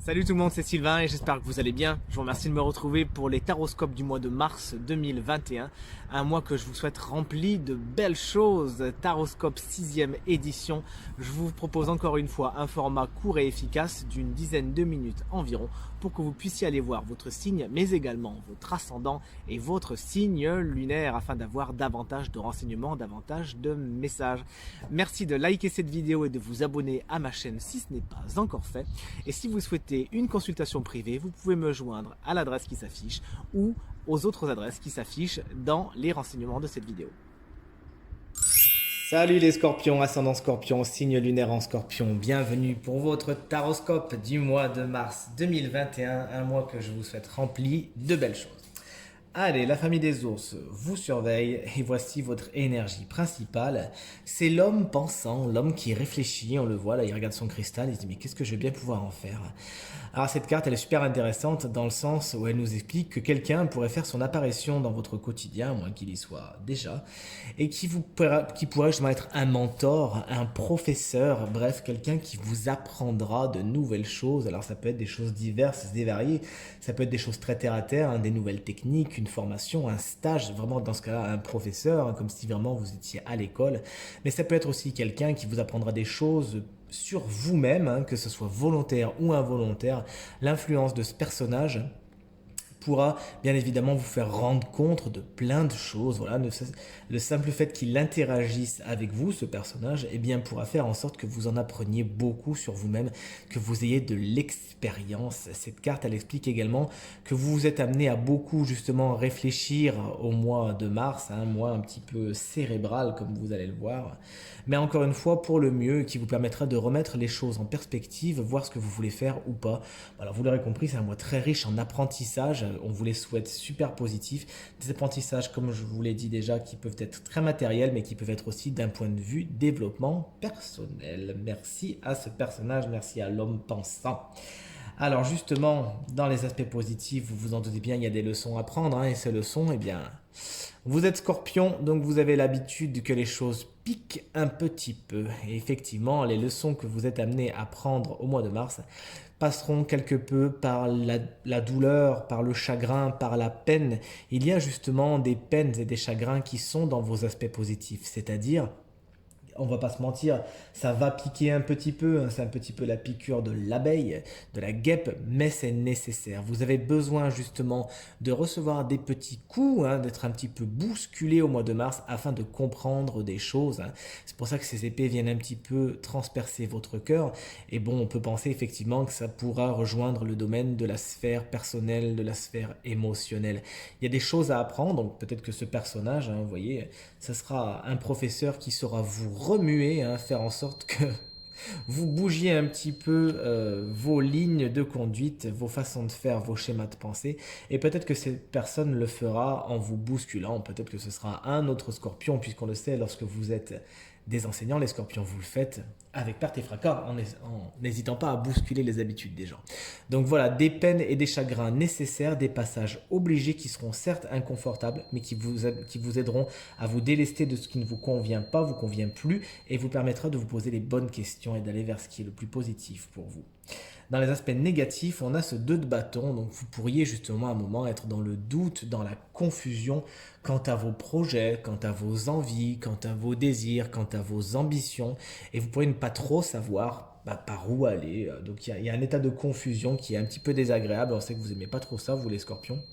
Salut tout le monde, c'est Sylvain et j'espère que vous allez bien. Je vous remercie de me retrouver pour les taroscopes du mois de mars 2021. Un mois que je vous souhaite rempli de belles choses. Taroscope 6e édition. Je vous propose encore une fois un format court et efficace d'une dizaine de minutes environ pour que vous puissiez aller voir votre signe mais également votre ascendant et votre signe lunaire afin d'avoir davantage de renseignements, davantage de messages. Merci de liker cette vidéo et de vous abonner à ma chaîne si ce n'est pas encore fait. Et si vous souhaitez une consultation privée, vous pouvez me joindre à l'adresse qui s'affiche ou aux autres adresses qui s'affichent dans les renseignements de cette vidéo. Salut les scorpions, ascendant scorpion, signe lunaire en scorpion, bienvenue pour votre taroscope du mois de mars 2021, un mois que je vous souhaite rempli de belles choses. Allez, la famille des ours vous surveille et voici votre énergie principale. C'est l'homme pensant, l'homme qui réfléchit, on le voit là, il regarde son cristal, il se dit mais qu'est-ce que je vais bien pouvoir en faire? Alors cette carte elle est super intéressante dans le sens où elle nous explique que quelqu'un pourrait faire son apparition dans votre quotidien, à moins qu'il y soit déjà, et qui pourrait justement être un mentor, un professeur, bref, quelqu'un qui vous apprendra de nouvelles choses. Alors ça peut être des choses diverses et variées, ça peut être des choses très terre à terre, hein, des nouvelles techniques, une formation, un stage, vraiment dans ce cas-là un professeur, hein, comme si vraiment vous étiez à l'école, mais ça peut être aussi quelqu'un qui vous apprendra des choses sur vous-même, hein, que ce soit volontaire ou involontaire. L'influence de ce personnage pourra bien évidemment vous faire rendre compte de plein de choses. Voilà, le simple fait qu'il interagisse avec vous, ce personnage, eh bien, pourra faire en sorte que vous en appreniez beaucoup sur vous-même, que vous ayez de l'expérience. Cette carte, elle explique également que vous vous êtes amené à beaucoup justement réfléchir au mois de mars, un mois un petit peu cérébral comme vous allez le voir, mais encore une fois pour le mieux, qui vous permettra de remettre les choses en perspective, voir ce que vous voulez faire ou pas. Alors vous l'aurez compris, c'est un mois très riche en apprentissage. On vous les souhaite super positifs. Des apprentissages, comme je vous l'ai dit déjà, qui peuvent être très matériels, mais qui peuvent être aussi d'un point de vue développement personnel. Merci à ce personnage, merci à l'homme pensant. Alors justement, dans les aspects positifs, vous vous en doutez bien, il y a des leçons à prendre, hein, et ces leçons, eh bien, vous êtes scorpion, donc vous avez l'habitude que les choses piquent un petit peu. Et effectivement, les leçons que vous êtes amené à prendre au mois de mars passeront quelque peu par la douleur, par le chagrin, par la peine. Il y a justement des peines et des chagrins qui sont dans vos aspects positifs, c'est-à-dire on va pas se mentir, ça va piquer un petit peu, hein, c'est un petit peu la piqûre de l'abeille, de la guêpe, mais c'est nécessaire. Vous avez besoin justement de recevoir des petits coups, hein, d'être un petit peu bousculé au mois de mars afin de comprendre des choses, hein. C'est pour ça que ces épées viennent un petit peu transpercer votre cœur. Et bon, on peut penser effectivement que ça pourra rejoindre le domaine de la sphère personnelle, de la sphère émotionnelle. Il y a des choses à apprendre, donc peut-être que ce personnage, hein, vous voyez, ça sera un professeur qui saura vous remuer, hein, faire en sorte que vous bougiez un petit peu vos lignes de conduite, vos façons de faire, vos schémas de pensée. Et peut-être que cette personne le fera en vous bousculant. Peut-être que ce sera un autre scorpion, puisqu'on le sait, lorsque vous êtes des enseignants, les scorpions, vous le faites avec perte et fracas, en n'hésitant pas à bousculer les habitudes des gens. Donc voilà, des peines et des chagrins nécessaires, des passages obligés qui seront certes inconfortables, mais qui vous aideront à vous délester de ce qui ne vous convient pas, vous convient plus, et vous permettra de vous poser les bonnes questions et d'aller vers ce qui est le plus positif pour vous. Dans les aspects négatifs, on a ce 2 de bâton, donc vous pourriez justement à un moment être dans le doute, dans la confusion quant à vos projets, quant à vos envies, quant à vos désirs, quant à vos ambitions, et vous pourriez ne pas trop savoir par où aller. Donc il y a un état de confusion qui est un petit peu désagréable. On sait que vous n'aimez pas trop ça, vous les scorpions.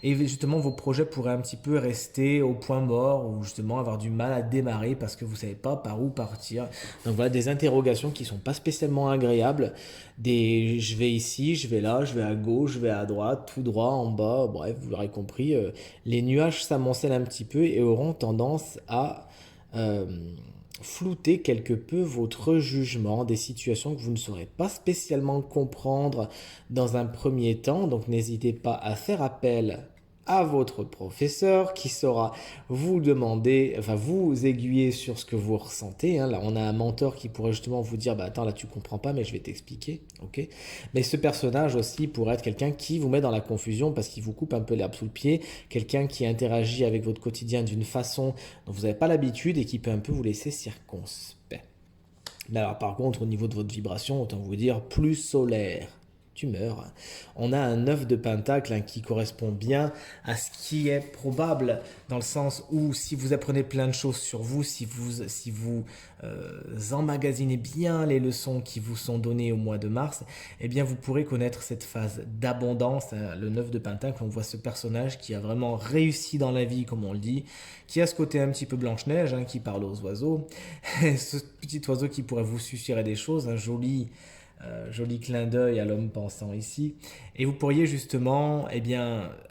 Et justement, vos projets pourraient un petit peu rester au point mort ou justement avoir du mal à démarrer parce que vous ne savez pas par où partir. Donc voilà, des interrogations qui ne sont pas spécialement agréables. Des je vais ici, je vais là, je vais à gauche, je vais à droite, tout droit, en bas. Bref, vous l'aurez compris, les nuages s'amoncellent un petit peu et auront tendance à euh, flouter quelque peu votre jugement des situations que vous ne saurez pas spécialement comprendre dans un premier temps. Donc n'hésitez pas à faire appel à votre professeur qui saura vous demander, enfin vous aiguiller sur ce que vous ressentez, hein. Là, on a un mentor qui pourrait justement vous dire, bah attends, là tu comprends pas, mais je vais t'expliquer, ok? Mais ce personnage aussi pourrait être quelqu'un qui vous met dans la confusion parce qu'il vous coupe un peu l'herbe sous le pied, quelqu'un qui interagit avec votre quotidien d'une façon dont vous n'avez pas l'habitude et qui peut un peu vous laisser circonspect. Mais alors par contre, au niveau de votre vibration, autant vous dire plus solaire. tu meurs. On a un 9 de pentacle qui correspond bien à ce qui est probable, dans le sens où si vous apprenez plein de choses sur vous, si vous emmagasinez bien les leçons qui vous sont données au mois de mars, eh bien vous pourrez connaître cette phase d'abondance. Le 9 de pentacle, on voit ce personnage qui a vraiment réussi dans la vie, comme on le dit, qui a ce côté un petit peu Blanche-Neige, qui parle aux oiseaux, ce petit oiseau qui pourrait vous susurrer des choses, un joli clin d'œil à l'homme pensant ici. Et vous pourriez justement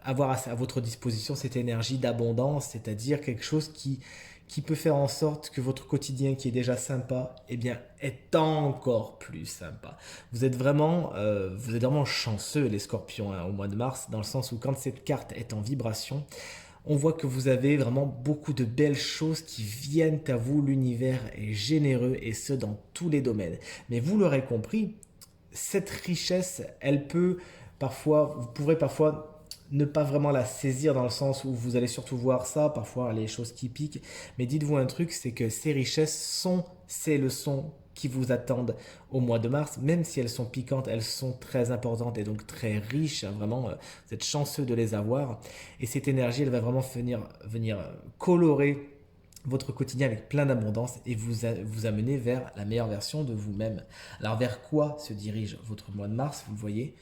avoir à votre disposition cette énergie d'abondance, c'est-à-dire quelque chose qui peut faire en sorte que votre quotidien qui est déjà sympa est encore plus sympa. Vous êtes vraiment chanceux les scorpions au mois de mars, dans le sens où quand cette carte est en vibration, on voit que vous avez vraiment beaucoup de belles choses qui viennent à vous. L'univers est généreux et ce dans tous les domaines. Mais vous l'aurez compris, cette richesse, vous pourrez parfois ne pas vraiment la saisir dans le sens où vous allez surtout voir ça, parfois les choses qui piquent. Mais dites-vous un truc, c'est que ces richesses sont ces leçons qui vous attendent au mois de mars, même si elles sont piquantes, elles sont très importantes et donc très riches, vraiment, vous êtes chanceux de les avoir. Et cette énergie, elle va vraiment venir colorer votre quotidien avec plein d'abondance et vous amener vers la meilleure version de vous-même. Alors vers quoi se dirige votre mois de mars, vous le voyez?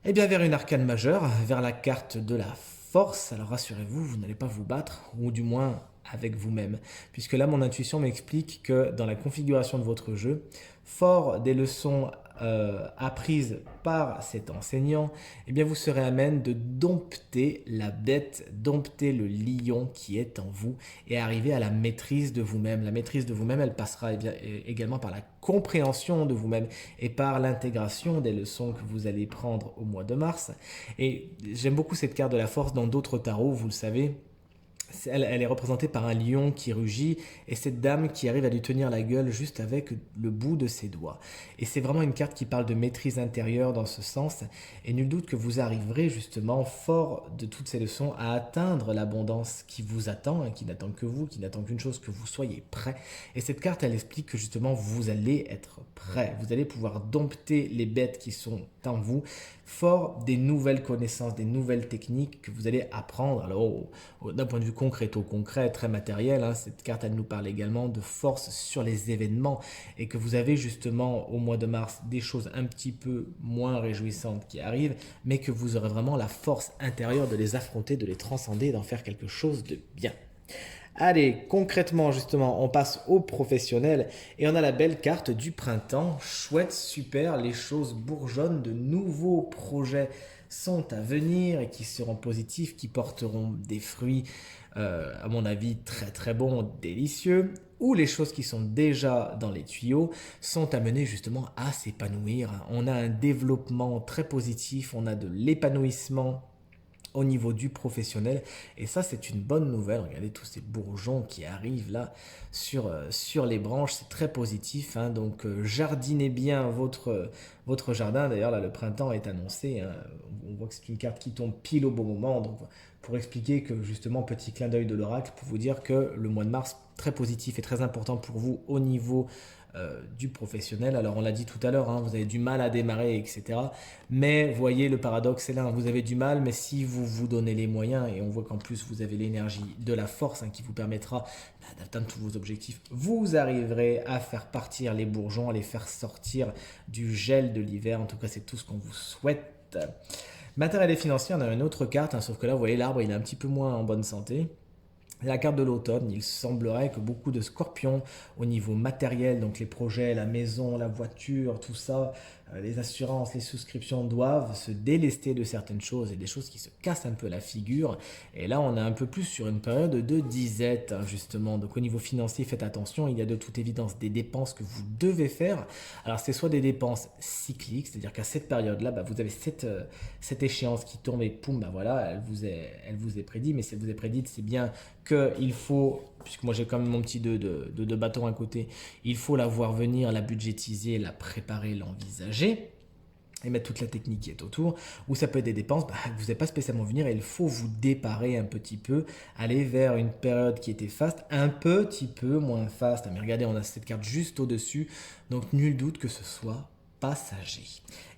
Eh bien vers une arcane majeure, vers la carte de la force. Alors rassurez-vous, vous n'allez pas vous battre, ou du moins avec vous-même. Puisque là, mon intuition m'explique que dans la configuration de votre jeu, fort des leçons apprises par cet enseignant, eh bien vous serez à même de dompter la bête, dompter le lion qui est en vous et arriver à la maîtrise de vous-même. La maîtrise de vous-même, elle passera également par la compréhension de vous-même et par l'intégration des leçons que vous allez prendre au mois de mars. Et j'aime beaucoup cette carte de la force dans d'autres tarots, vous le savez. Elle est représentée par un lion qui rugit et cette dame qui arrive à lui tenir la gueule juste avec le bout de ses doigts. Et c'est vraiment une carte qui parle de maîtrise intérieure dans ce sens. Et nul doute que vous arriverez justement, fort de toutes ces leçons, à atteindre l'abondance qui vous attend, qui n'attend que vous, qui n'attend qu'une chose, que vous soyez prêt. Et cette carte, elle explique que justement, vous allez être prêt. Vous allez pouvoir dompter les bêtes qui sont en vous, fort des nouvelles connaissances, des nouvelles techniques que vous allez apprendre. Alors, d'un point de vue concret, très matériel, cette carte, elle nous parle également de force sur les événements et que vous avez justement au mois de mars des choses un petit peu moins réjouissantes qui arrivent, mais que vous aurez vraiment la force intérieure de les affronter, de les transcender, d'en faire quelque chose de bien. Allez, concrètement, justement, on passe au professionnel et on a la belle carte du printemps. Chouette, super, les choses bourgeonnent, de nouveaux projets sont à venir et qui seront positifs, qui porteront des fruits, à mon avis, très très bons, délicieux, ou les choses qui sont déjà dans les tuyaux sont amenées justement à s'épanouir. On a un développement très positif, on a de l'épanouissement au niveau du professionnel et ça c'est une bonne nouvelle. Regardez tous ces bourgeons qui arrivent là sur les branches, c'est très positif, donc jardinez bien votre jardin. D'ailleurs là le printemps est annoncé, on voit que c'est une carte qui tombe pile au bon moment, donc pour expliquer que justement, petit clin d'œil de l'oracle pour vous dire que le mois de mars très positif et très important pour vous au niveau du professionnel. Alors on l'a dit tout à l'heure, vous avez du mal à démarrer, etc. Mais voyez, le paradoxe est là, vous avez du mal, mais si vous vous donnez les moyens, et on voit qu'en plus vous avez l'énergie de la force qui vous permettra d'atteindre tous vos objectifs, vous arriverez à faire partir les bourgeons, à les faire sortir du gel de l'hiver. En tout cas, c'est tout ce qu'on vous souhaite. Matériel et financier, on a une autre carte, sauf que là, vous voyez, l'arbre, il est un petit peu moins en bonne santé. La carte de l'automne, il semblerait que beaucoup de scorpions au niveau matériel, donc les projets, la maison, la voiture, tout ça, les assurances, les souscriptions doivent se délester de certaines choses et des choses qui se cassent un peu la figure. Et là, on est un peu plus sur une période de disette, justement. Donc au niveau financier, faites attention, il y a de toute évidence des dépenses que vous devez faire. Alors c'est soit des dépenses cycliques, c'est-à-dire qu'à cette période-là, vous avez cette échéance qui tombe et poum, voilà, elle vous est prédite. Mais si elle vous est prédite, c'est bien qu'il faut, puisque moi j'ai quand même mon petit 2 de bâton à côté, il faut la voir venir, la budgétiser, la préparer, l'envisager et mettre toute la technique qui est autour. Ou ça peut être des dépenses que vous n'avez pas spécialement venir et il faut vous déparer un petit peu, aller vers une période qui était faste, un petit peu moins faste. Mais regardez, on a cette carte juste au-dessus, donc nul doute que ce soit passager.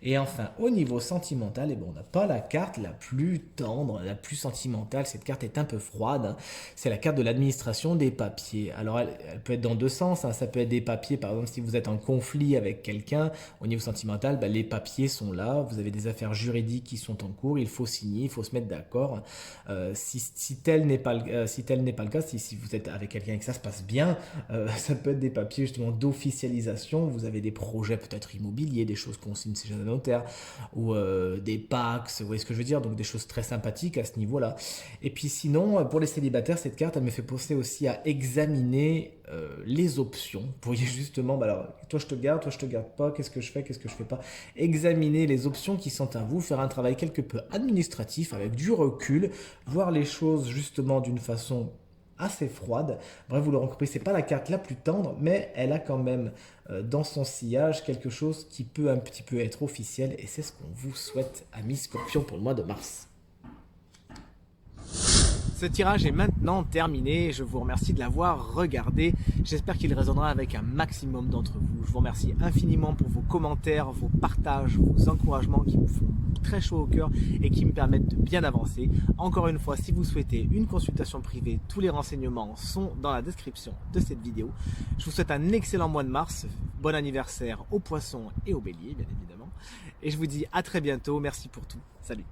Et enfin, au niveau sentimental, on n'a pas la carte la plus tendre, la plus sentimentale. Cette carte est un peu froide, hein. C'est la carte de l'administration des papiers. Alors, elle peut être dans deux sens, hein. Ça peut être des papiers, par exemple, si vous êtes en conflit avec quelqu'un, au niveau sentimental, les papiers sont là. Vous avez des affaires juridiques qui sont en cours. Il faut signer, il faut se mettre d'accord. Si tel n'est pas le cas, si vous êtes avec quelqu'un et que ça se passe bien, ça peut être des papiers justement d'officialisation. Vous avez des projets peut-être immobiliers, des choses qu'on signe chez un notaire, ou des Pax, vous voyez ce que je veux dire, donc des choses très sympathiques à ce niveau-là. Et puis sinon, pour les célibataires, cette carte, elle me fait penser aussi à examiner les options. Vous voyez justement, alors, toi je te garde pas, qu'est-ce que je fais pas. Examiner les options qui sont à vous, faire un travail quelque peu administratif, avec du recul, voir les choses justement d'une façon assez froide. Bref, vous l'aurez compris, c'est pas la carte la plus tendre, mais elle a quand même dans son sillage quelque chose qui peut un petit peu être officiel, et c'est ce qu'on vous souhaite, amis Scorpion, pour le mois de mars. Ce tirage est maintenant terminé, je vous remercie de l'avoir regardé, j'espère qu'il résonnera avec un maximum d'entre vous. Je vous remercie infiniment pour vos commentaires, vos partages, vos encouragements qui me font très chaud au cœur et qui me permettent de bien avancer. Encore une fois, si vous souhaitez une consultation privée, tous les renseignements sont dans la description de cette vidéo. Je vous souhaite un excellent mois de mars, bon anniversaire aux poissons et aux béliers bien évidemment, et je vous dis à très bientôt, merci pour tout, salut.